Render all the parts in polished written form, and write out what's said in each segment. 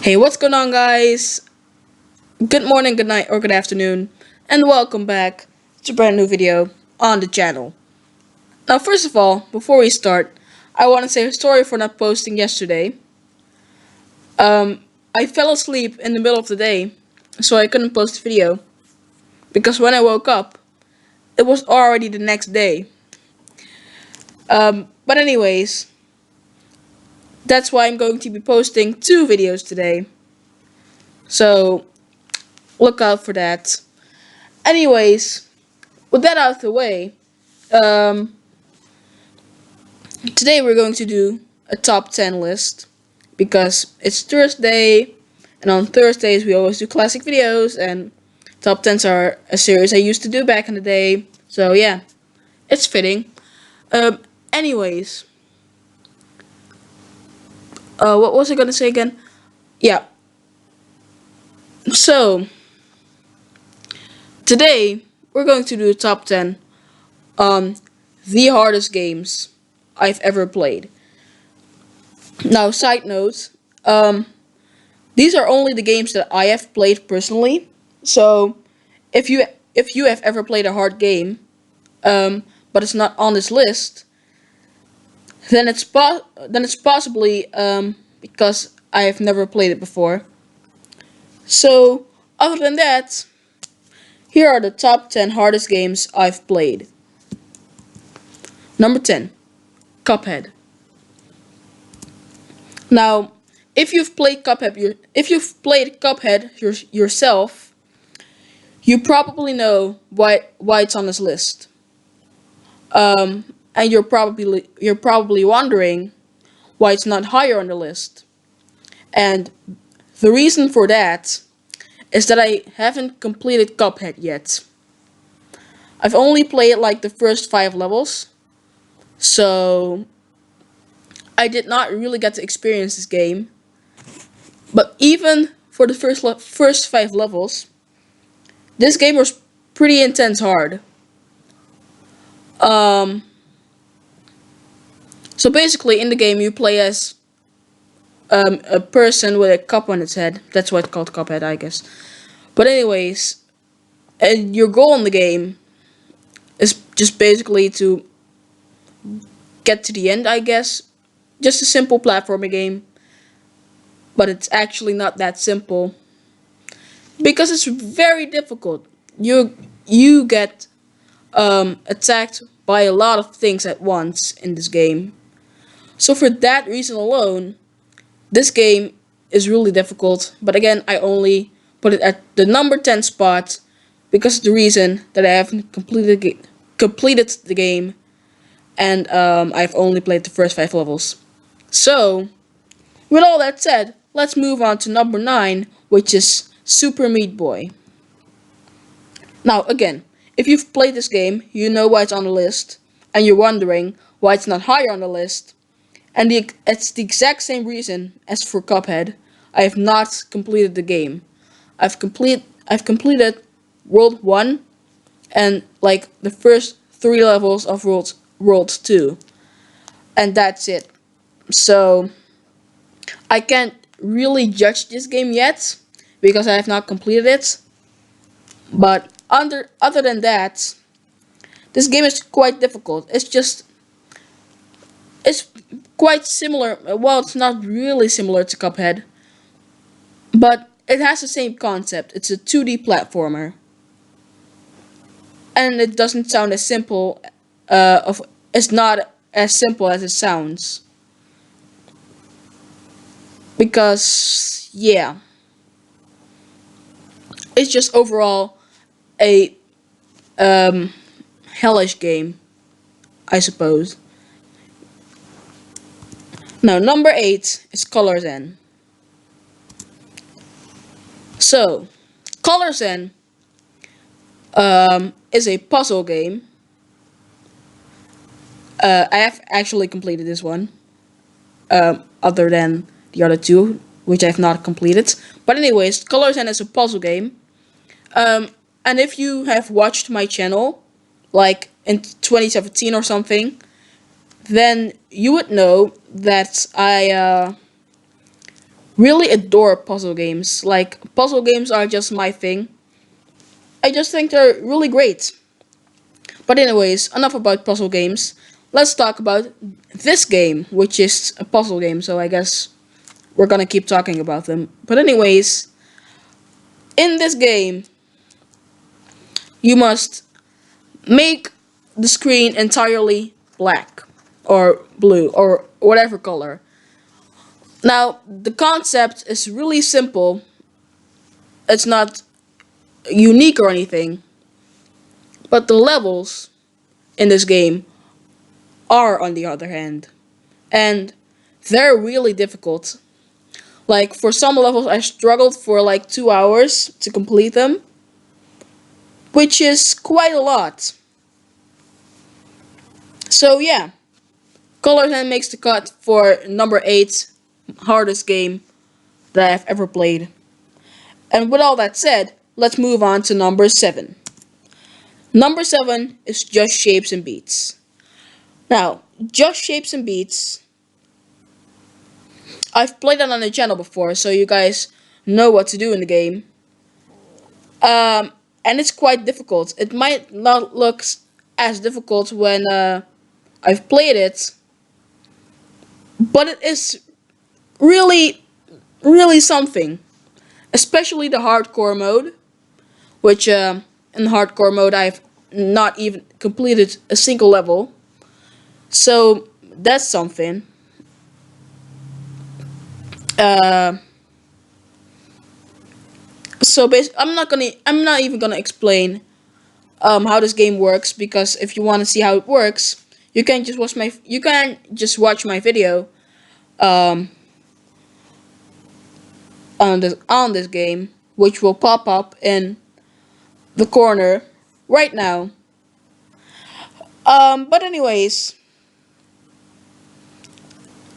Hey, what's going on, guys? Good morning, good night, or good afternoon, and welcome back to a brand new video on the channel. Now, first of all, before we start, I want to say sorry for not posting yesterday. I fell asleep in the middle of the day, so I couldn't post a video. Because when I woke up, it was already the next day. But anyways, that's why I'm going to be posting two videos today. So, look out for that. Anyways, with that out of the way, um, today we're going to do a top 10 list because it's Thursday, and on Thursdays we always do classic videos, and top 10s are a series I used to do back in the day. So yeah, it's fitting. Anyways, what was I gonna say again? Yeah. So today we're going to do a top 10 on the hardest games I've ever played. Now, side note, um, these are only the games that I have played personally. So, if you have ever played a hard game, but it's not on this list, then it's possibly because I have never played it before. So, other than that, here are the top 10 hardest games I've played. Number 10, Cuphead. Now, if you've played Cuphead yourself, you probably know why it's on this list. And you're probably wondering why it's not higher on the list. And the reason for that is that I haven't completed Cuphead yet. I've only played like the first 5 levels, so I did not really get to experience this game. But even for the first 5 levels, this game was pretty intense hard. Um, so basically, in the game, you play as a person with a cup on its head. That's why it's called Cuphead, I guess. But anyways, and your goal in the game is just basically to get to the end, I guess. Just a simple platforming game, but it's actually not that simple because it's very difficult. You get attacked by a lot of things at once in this game. So for that reason alone, this game is really difficult. But again, I only put it at the number 10 spot because of the reason that I haven't completed the game, and I've only played the first 5 levels. So, with all that said, let's move on to number 9, which is Super Meat Boy. Now, again, if you've played this game, you know why it's on the list, and you're wondering why it's not higher on the list. And it's the exact same reason as for Cuphead. I have not completed the game. I've completed World 1 and like the first 3 levels of World 2. And that's it. So I can't really judge this game yet because I have not completed it. But other than that, this game is quite difficult. It's quite similar. Well, it's not really similar to Cuphead, but it has the same concept. It's a 2D platformer, and it doesn't sound as simple. It's not as simple as it sounds because yeah, it's just overall a hellish game, I suppose. Now, number 8 is Colors N. So, Colors N is a puzzle game. I have actually completed this one, other than the other two, which I have not completed. But anyways, Colors N is a puzzle game. And if you have watched my channel, like in 2017 or something, then you would know that I really adore puzzle games. Like, puzzle games are just my thing. I just think they're really great. But anyways, enough about puzzle games. Let's talk about this game, which is a puzzle game, so I guess we're gonna keep talking about them. But anyways, in this game, you must make the screen entirely black or blue or whatever color. Now, the concept is really simple. It's not unique or anything, but the levels in this game are, on the other hand, and they're really difficult. Like, for some levels, I struggled for like 2 hours to complete them, which is quite a lot. So, yeah, Color 10 makes the cut for number 8 hardest game that I've ever played. And with all that said, let's move on to number 7. Number 7 is Just Shapes and Beats. Now, Just Shapes and Beats, I've played it on the channel before, so you guys know what to do in the game. And it's quite difficult. It might not look as difficult when I've played it, but it is really, really something. Especially the hardcore mode, which in the hardcore mode I've not even completed a single level. So that's something. So basically, I'm not even gonna explain how this game works, because if you want to see how it works, you can just watch my video um, on this game, which will pop up in the corner right now. But anyways,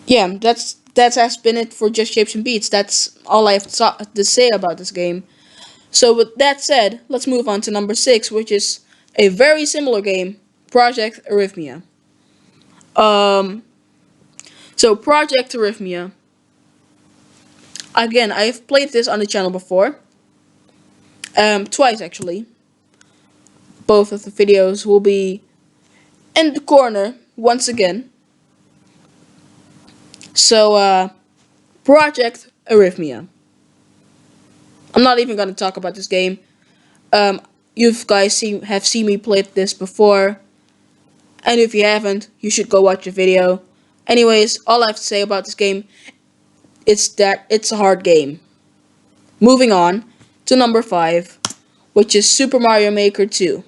yeah, that has been it for Just Shapes and Beats. That's all I have to say about this game. So with that said, let's move on to number 6, which is a very similar game, Project Arrhythmia. Um, so Project Arrhythmia. Again, I've played this on the channel before. Twice actually. Both of the videos will be in the corner once again. So, Project Arrhythmia. I'm not even gonna talk about this game. You guys have seen me play this before, and if you haven't, you should go watch the video. Anyways, all I have to say about this game is that it's a hard game. Moving on to number 5, which is Super Mario Maker 2.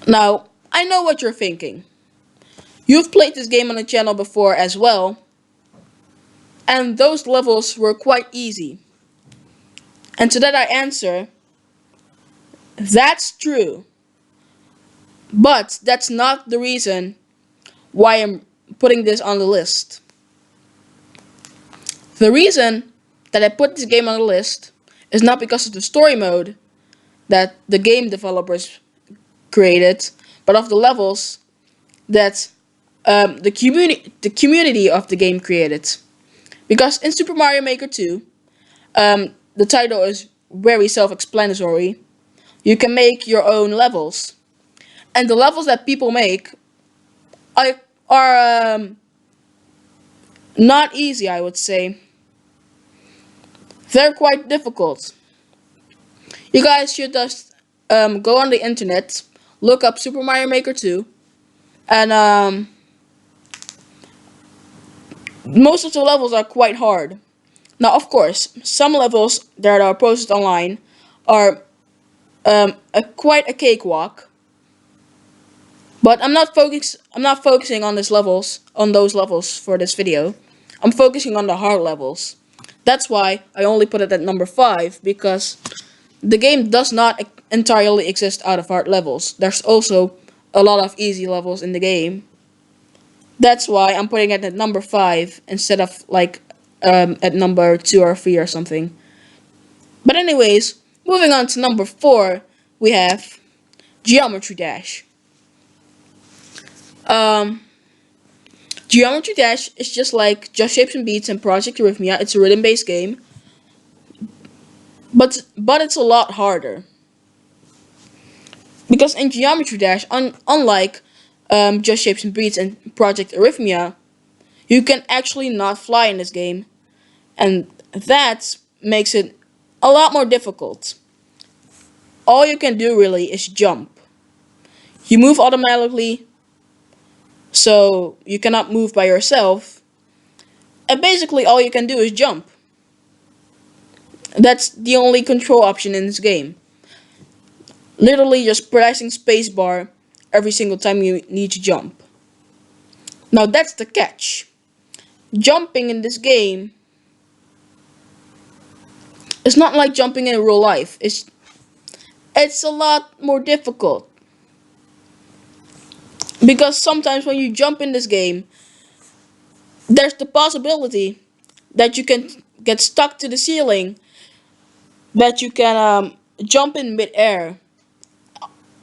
Now, I know what you're thinking. You've played this game on the channel before as well, and those levels were quite easy. And to that I answer, that's true. But that's not the reason why I'm putting this on the list. The reason that I put this game on the list is not because of the story mode that the game developers created, but of the levels that the community of the game created. Because in Super Mario Maker 2, the title is very self-explanatory. You can make your own levels, and the levels that people make are not easy, I would say. They're quite difficult. You guys should just go on the internet, look up Super Mario Maker 2, and most of the levels are quite hard. Now, of course, some levels that are posted online are quite a cakewalk. But I'm not focusing on those levels for this video. I'm focusing on the hard levels. That's why I only put it at number 5, because the game does not entirely exist out of hard levels. There's also a lot of easy levels in the game. That's why I'm putting it at number 5 instead of like at number 2 or 3 or something. But anyways, moving on to number 4, we have Geometry Dash. Geometry Dash is just like Just Shapes and Beats and Project Arrhythmia. It's a rhythm-based game, but it's a lot harder because in Geometry Dash, unlike Just Shapes and Beats and Project Arrhythmia, you can actually not fly in this game, and that makes it a lot more difficult. All you can do really is jump. You move automatically, so you cannot move by yourself, and basically all you can do is jump. That's the only control option in this game. Literally just pressing spacebar every single time you need to jump. Now that's the catch. Jumping in this game is not like jumping in real life. It's a lot more difficult. Because sometimes when you jump in this game, there's the possibility that you can get stuck to the ceiling, that you can jump in midair,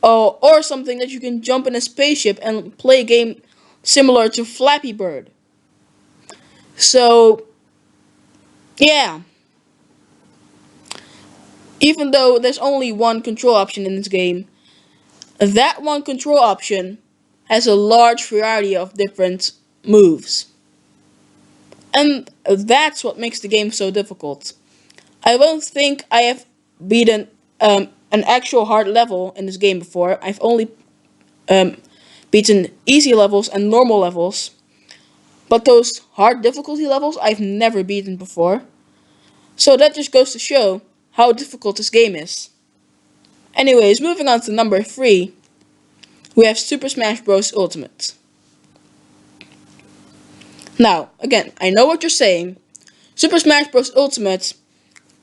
or something that you can jump in a spaceship and play a game similar to Flappy Bird. So, yeah, even though there's only one control option in this game, that one control option has a large variety of different moves. And that's what makes the game so difficult. I don't think I have beaten an actual hard level in this game before. I've only um, beaten easy levels and normal levels. But those hard difficulty levels I've never beaten before. So that just goes to show how difficult this game is. Anyways, moving on to number 3, we have Super Smash Bros. Ultimate. Now, again, I know what you're saying. Super Smash Bros. Ultimate,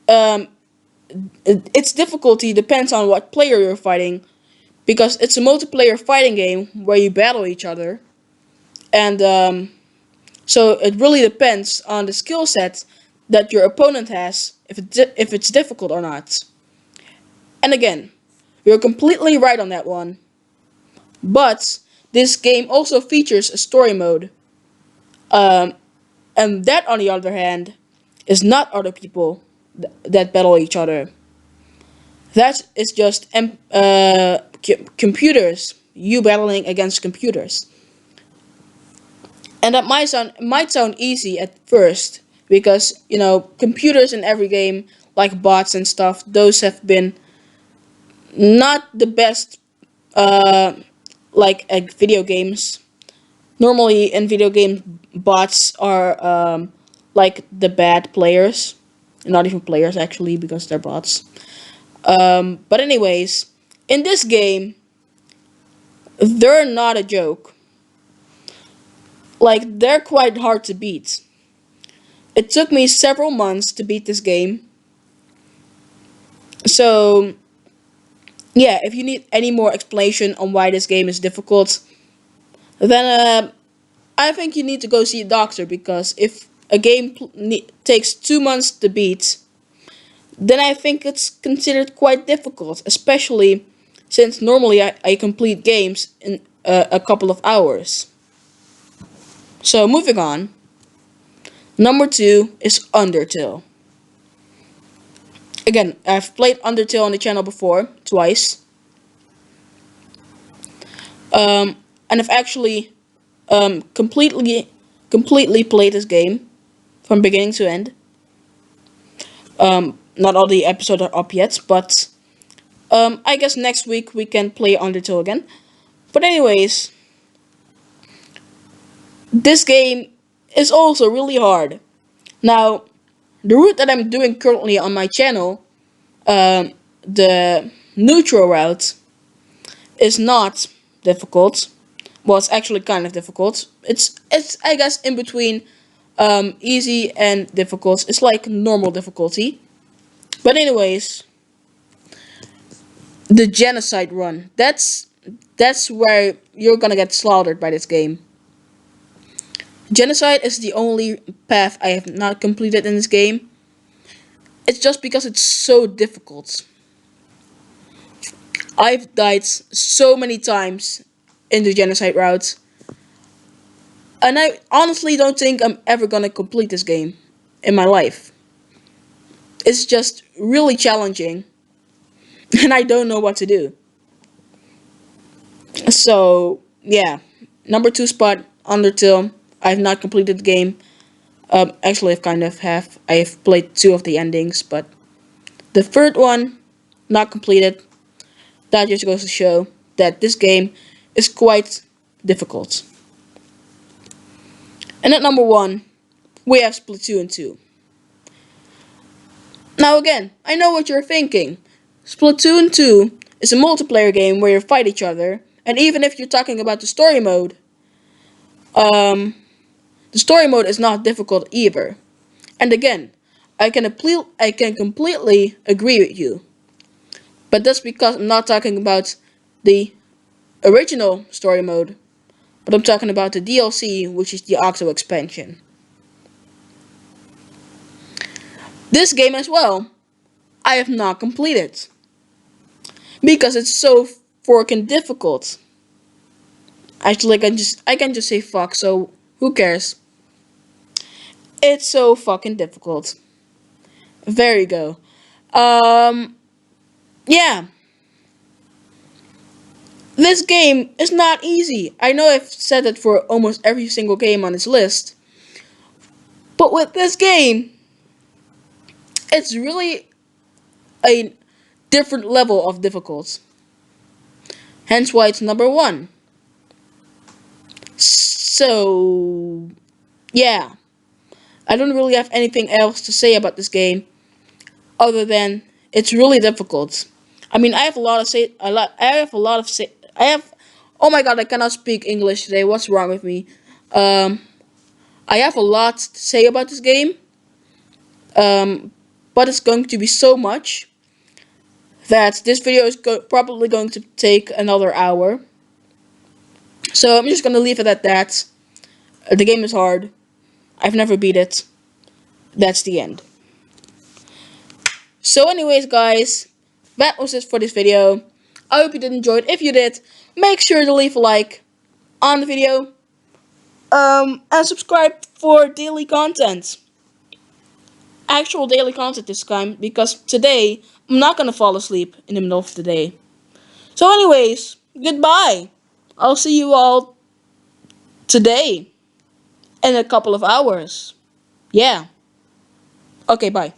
um, its difficulty depends on what player you're fighting, because it's a multiplayer fighting game where you battle each other, and so it really depends on the skill set that your opponent has, if it's difficult or not. And again, you're completely right on that one. But this game also features a story mode. Um, and that, on the other hand, is not other people that battle each other. That is just computers. You battling against computers. And that might sound easy at first, because computers in every game, like bots and stuff, those have been not the best, uh, like video games. Normally in video games, bots are like the bad players, not even players actually, because they're bots. But anyways, in this game, they're not a joke. Like, they're quite hard to beat. It took me several months to beat this game. So, yeah, if you need any more explanation on why this game is difficult, then I think you need to go see a doctor, because if a game takes 2 months to beat, then I think it's considered quite difficult, especially since normally I complete games in a couple of hours. So, moving on. Number 2 is Undertale. Again, I've played Undertale on the channel before, twice. And I've actually completely played this game from beginning to end. Not all the episodes are up yet, but I guess next week we can play Undertale again. But anyways, this game is also really hard. Now, the route that I'm doing currently on my channel, the neutral route, is not difficult. Well, it's actually kind of difficult. It's I guess in between easy and difficult. It's like normal difficulty. But anyways, the genocide run. That's where you're gonna get slaughtered by this game. Genocide is the only path I have not completed in this game. It's just because it's so difficult. I've died so many times in the genocide route. And I honestly don't think I'm ever gonna complete this game in my life. It's just really challenging, and I don't know what to do. So, yeah. Number 2 spot, Undertale. I've not completed the game. Actually, I've kind of have. I have played 2 of the endings, but the third one, not completed. That just goes to show that this game is quite difficult. And at number 1, we have Splatoon 2. Now again, I know what you're thinking. Splatoon 2 is a multiplayer game where you fight each other, and even if you're talking about the story mode, um, the story mode is not difficult either. And again, I can completely agree with you. But that's because I'm not talking about the original story mode, but I'm talking about the DLC, which is the Octo expansion. This game as well, I have not completed because it's so freaking difficult. Actually, I can just say fuck. So who cares? It's so fucking difficult. There you go. Um, yeah, this game is not easy. I know I've said it for almost every single game on this list, but with this game, it's really a different level of difficult. Hence why it's number 1. So, yeah, I don't really have anything else to say about this game other than it's really difficult. I mean, I have a lot of say a lot. I have a lot of say. I have. Oh my god, I cannot speak English today. What's wrong with me? Um, I have a lot to say about this game. But it's going to be so much that this video is probably going to take another hour. So I'm just gonna leave it at that. The game is hard. I've never beat it. That's the end. So anyways, guys, that was it for this video. I hope you did enjoy it. If you did, make sure to leave a like on the video. And subscribe for daily content. Actual daily content this time, because today I'm not gonna fall asleep in the middle of the day. So anyways, goodbye. I'll see you all today in a couple of hours. Yeah. Okay, bye.